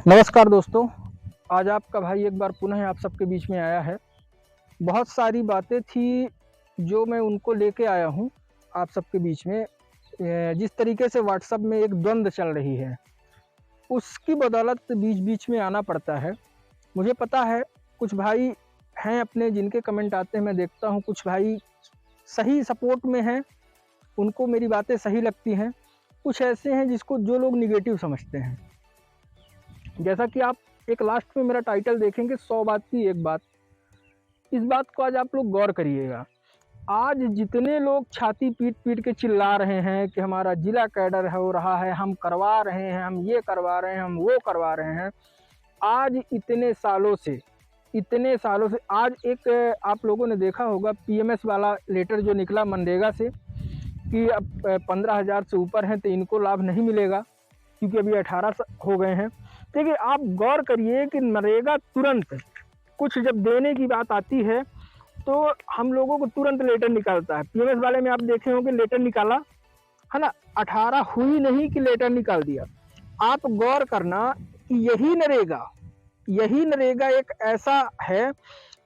नमस्कार दोस्तों, आज आपका भाई एक बार पुनः आप सबके बीच में आया है। बहुत सारी बातें थी जो मैं उनको लेके आया हूँ आप सबके बीच में। जिस तरीके से व्हाट्सएप में एक द्वंद चल रही है, उसकी बदौलत बीच-बीच में आना पड़ता है। मुझे पता है कुछ भाई हैं अपने जिनके कमेंट आते हैं, मैं देखता हूँ कुछ भाई सही सपोर्ट में हैं, उनको मेरी बातें सही लगती हैं। कुछ ऐसे हैं जिसको जो लोग नेगेटिव समझते हैं। जैसा कि आप एक लास्ट में मेरा टाइटल देखेंगे 100 बात की एक बात। इस बात को आज आप लोग गौर करिएगा। आज जितने लोग छाती पीट-पीट के चिल्ला रहे हैं कि हमारा जिला कैडर हो रहा है, हम करवा रहे हैं, हम ये करवा रहे हैं, हम वो करवा रहे हैं। आज इतने सालों से आज एक आप लोगों ने देखा होगा पीएमएस वाला लेटर जो निकला मनरेगा से कि अब 15,000 से ऊपर हैं तो इनको लाभ नहीं मिलेगा, क्योंकि अभी 18 हो गए हैं। देखिए, आप गौर करिए कि नरेगा तुरंत कुछ जब देने की बात आती है तो हम लोगों को तुरंत लेटर निकालता है। पीएमएस वाले में आप देखे होंगे लेटर निकाला है ना, 18 हुई नहीं कि लेटर निकाल दिया। आप गौर करना कि यही नरेगा एक ऐसा है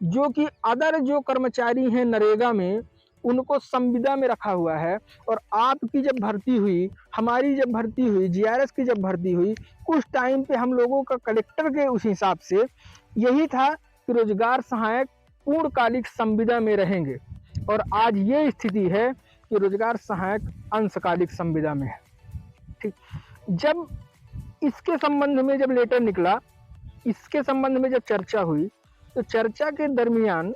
जो कि अदर जो कर्मचारी हैं नरेगा में, उनको संविदा में रखा हुआ है। और आपकी जब भर्ती हुई, हमारी जब भर्ती हुई, जीआरएस की जब भर्ती हुई, उस टाइम पे हम लोगों का कलेक्टर के उस हिसाब से यही था कि रोजगार सहायक पूर्णकालिक संविदा में रहेंगे। और आज ये स्थिति है कि रोजगार सहायक अंशकालिक संविदा में है। ठीक, जब इसके संबंध में जब लेटर निकला, इसके संबंध में जब चर्चा हुई, तो चर्चा के दरमियान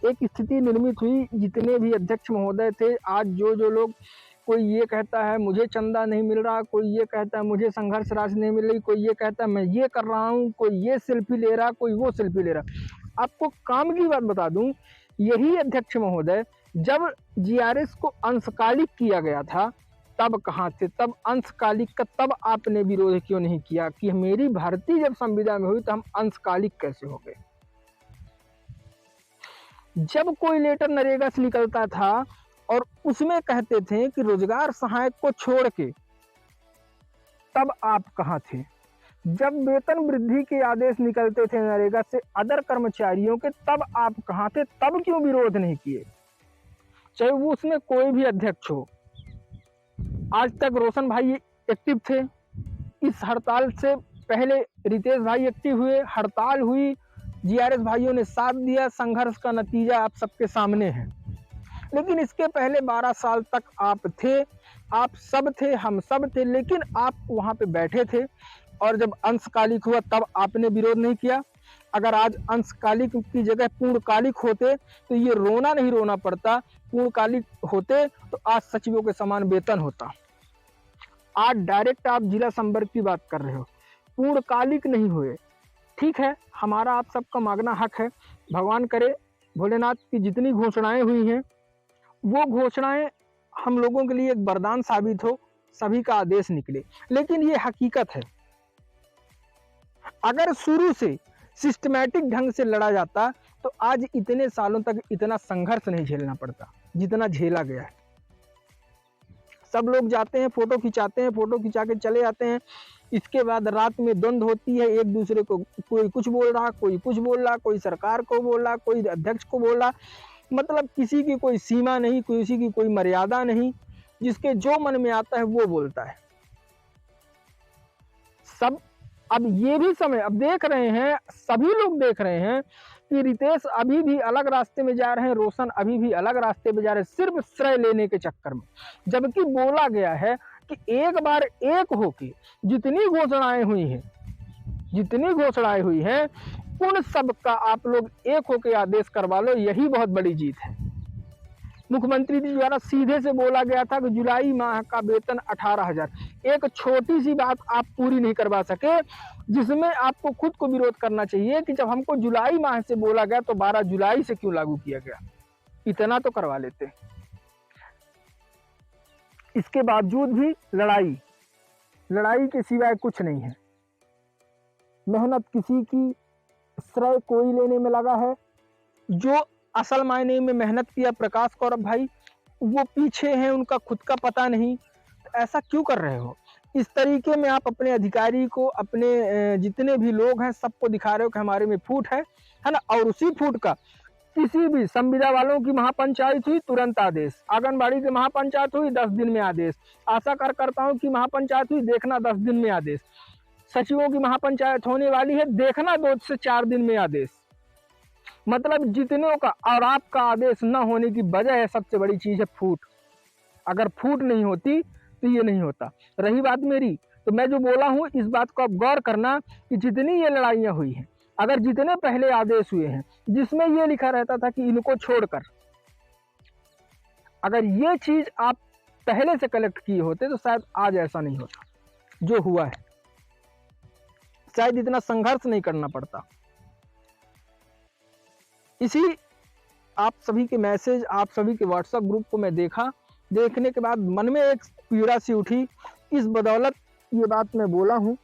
एक स्थिति निर्मित हुई। जितने भी अध्यक्ष महोदय थे, आज जो लोग, कोई ये कहता है मुझे चंदा नहीं मिल रहा, कोई ये कहता है मुझे संघर्ष राशि नहीं मिल रही, कोई ये कहता है मैं ये कर रहा हूँ, कोई ये सेल्फी ले रहा, कोई वो सेल्फी ले रहा। आपको काम की बात बता दूं, यही अध्यक्ष महोदय जब जीआरएस को अंशकालिक किया गया था तब कहाँ थे? तब अंशकालिक का तब आपने विरोध क्यों नहीं किया कि मेरी भर्ती जब संविदा में हुई तो हम अंशकालिक कैसे हो गए? जब कोई लेटर नरेगा से निकलता था और उसमें कहते थे कि रोजगार सहायक को छोड़ के, तब आप कहाँ थे? जब वेतन वृद्धि के आदेश निकलते थे नरेगा से अदर कर्मचारियों के, तब आप कहाँ थे? तब क्यों विरोध नहीं किए? चाहे वो उसमें कोई भी अध्यक्ष हो। आज तक रोशन भाई एक्टिव थे, इस हड़ताल से पहले रितेश भाई एक्टिव हुए, हड़ताल हुई, जीआरएस भाइयों ने साथ दिया, संघर्ष का नतीजा आप सबके सामने है। लेकिन इसके पहले 12 साल तक आप थे, आप सब थे, हम सब थे, लेकिन आप वहां पे बैठे थे। और जब अंशकालिक हुआ तब आपने विरोध नहीं किया। अगर आज अंशकालिक की जगह पूर्णकालिक होते तो ये रोना नहीं रोना पड़ता। पूर्णकालिक होते तो आज सचिवों के समान वेतन होता। आज डायरेक्ट आप जिला संपर्क की बात कर रहे हो, पूर्णकालिक नहीं हुए। ठीक है, हमारा आप सबका मांगना हक है। भगवान करे भोलेनाथ की जितनी घोषणाएं हुई हैं, वो घोषणाएं हम लोगों के लिए एक वरदान साबित हो, सभी का आदेश निकले। लेकिन ये हकीकत है, अगर शुरू से सिस्टमैटिक ढंग से लड़ा जाता तो आज इतने सालों तक इतना संघर्ष नहीं झेलना पड़ता जितना झेला गया है। सब लोग जाते हैं, फोटो खिंचाते हैं, फोटो खिंचा के चले जाते हैं। इसके बाद रात में द्वंद होती है, एक दूसरे को कोई कुछ बोल रहा, कोई कुछ बोल रहा, कोई सरकार को बोल रहा, कोई अध्यक्ष को बोल रहा। मतलब किसी की कोई सीमा नहीं, किसी की कोई मर्यादा नहीं, जिसके जो मन में आता है वो बोलता है सब। अब ये भी समय, अब देख रहे हैं, सभी लोग देख रहे हैं कि रितेश अभी भी अलग रास्ते में जा रहे हैं, रोशन अभी भी अलग रास्ते में जा रहे हैं, सिर्फ श्रेय लेने के चक्कर में। जबकि बोला गया है कि एक बार एक होके जितनी घोषणाएं हुई हैं उन सब का आप लोग एक होके आदेश करवा लो, यही बहुत बड़ी जीत है। मुख्यमंत्री जी द्वारा सीधे से बोला गया था कि जुलाई माह का वेतन 18,000। एक छोटी सी बात आप पूरी नहीं करवा सके, जिसमें आपको खुद को विरोध करना चाहिए कि जब हमको जुलाई माह से बोला गया तो 12 जुलाई से क्यों लागू किया गया? इतना तो करवा लेते। इसके बावजूद भी लड़ाई के सिवाय कुछ नहीं है। मेहनत किसी की, श्रेय कोई लेने में लगा है। जो असल मायने में मेहनत किया प्रकाश कौरव भाई, वो पीछे हैं, उनका खुद का पता नहीं। तो ऐसा क्यों कर रहे हो? इस तरीके में आप अपने अधिकारी को, अपने जितने भी लोग हैं सबको दिखा रहे हो कि हमारे में फूट है ना। और उसी फूट का किसी भी संविदा वालों की महापंचायत हुई तुरंत आदेश, आंगनबाड़ी की महापंचायत हुई 10 दिन में आदेश, आशा कार्यकर्ताओं की महापंचायत हुई देखना 10 दिन में आदेश, सचिवों की महापंचायत होने वाली है देखना 2 से 4 दिन में आदेश। मतलब जितनों का और आपका आदेश न होने की वजह है, सबसे बड़ी चीज है फूट। अगर फूट नहीं होती तो ये नहीं होता। रही बात मेरी, तो मैं जो बोला हूं इस बात को आप गौर करना कि जितनी ये लड़ाइयां हुई हैं, अगर जितने पहले आदेश हुए हैं जिसमें ये लिखा रहता था कि इनको छोड़कर, अगर ये चीज आप पहले से कलेक्ट किए होते तो शायद आज ऐसा नहीं होता जो हुआ है, शायद इतना संघर्ष नहीं करना पड़ता। इसी आप सभी के मैसेज, आप सभी के व्हाट्सएप ग्रुप को मैं देखा, देखने के बाद मन में एक पीड़ा सी उठी। इस बदौलत ये बात मैं बोला हूँ,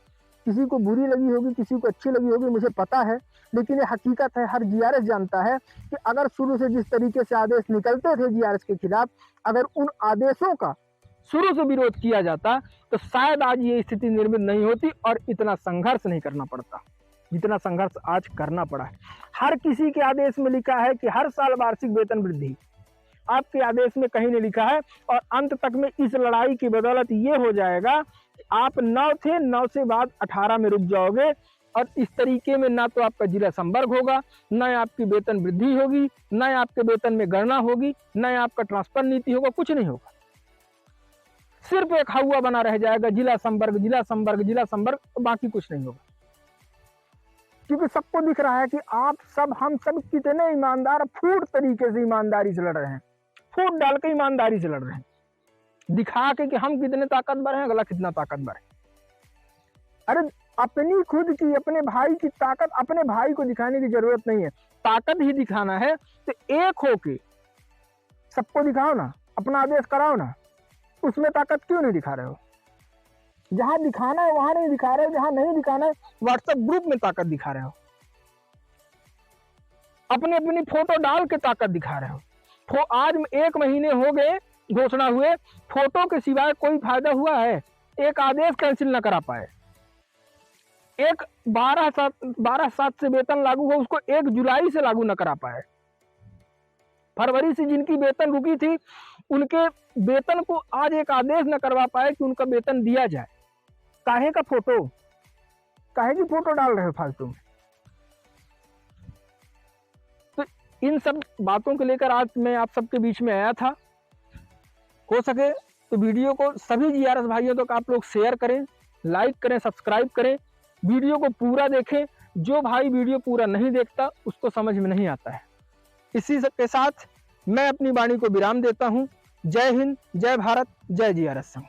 किसी को बुरी लगी होगी, किसी को अच्छी लगी होगी, मुझे पता है, लेकिन ये हकीकत है। हर जीआरएस जानता है कि अगर शुरू से जिस तरीके से आदेश निकलते थे जीआरएस के खिलाफ, अगर उन आदेशों का शुरू से विरोध किया जाता तो शायद आज ये स्थिति निर्मित नहीं होती और इतना संघर्ष नहीं करना पड़ता जितना संघर्ष आज करना पड़ा है। हर किसी के आदेश में लिखा है कि हर साल वार्षिक वेतन वृद्धि, आपके आदेश में कहीं नहीं लिखा है। और अंत तक में इस लड़ाई की बदौलत ये हो जाएगा कि आप 9 थे, 9 से बाद 18 में रुक जाओगे और इस तरीके में ना तो आपका जिला संवर्ग होगा, ना आपकी वेतन वृद्धि होगी, ना आपके वेतन में गणना होगी, ना आपका ट्रांसफर नीति होगा, कुछ नहीं होगा। सिर्फ एक हवा बना रह जाएगा, जिला संवर्ग जिला संवर्ग जिला संवर्ग, बाकी कुछ नहीं होगा। क्योंकि सबको दिख रहा है कि आप सब, हम सब कितने ईमानदार, फूट तरीके से ईमानदारी से लड़ रहे हैं, फूट डाल के ईमानदारी से लड़ रहे हैं, दिखा के कि हम कितने ताकतवर हैं, अगला कितना ताकतवर है। अरे अपनी खुद की, अपने भाई की ताकत अपने भाई को दिखाने की जरूरत नहीं है। ताकत ही दिखाना है तो एक होके सबको दिखाओ ना, अपना आदेश कराओ ना। उसमें ताकत क्यों नहीं दिखा रहे हो? जहां दिखाना है वहां नहीं दिखा रहे हो, जहां नहीं दिखाना है व्हाट्सएप ग्रुप में ताकत दिखा रहे हो, अपनी अपनी फोटो डाल के ताकत दिखा रहे हो। आज 1 महीने हो गए घोषणा हुए, फोटो के सिवाय कोई फायदा हुआ है? एक आदेश कैंसिल न करा पाए। एक 12/7 से वेतन लागू हो, उसको 1 जुलाई से लागू न करा पाए। फरवरी से जिनकी वेतन रुकी थी उनके वेतन को आज एक आदेश न करवा पाए कि उनका वेतन दिया जाए। काहे का फोटो, काहे की फोटो डाल रहे हो फालतू में? तो इन सब बातों को लेकर आज मैं आप सबके बीच में आया था। हो सके तो वीडियो को सभी जीआरएस भाइयों तक आप लोग शेयर करें, लाइक करें, सब्सक्राइब करें, वीडियो को पूरा देखें। जो भाई वीडियो पूरा नहीं देखता उसको समझ में नहीं आता है। इसी के साथ मैं अपनी वाणी को विराम देता हूं। जय हिंद, जय भारत, जय जीआरएस संघ।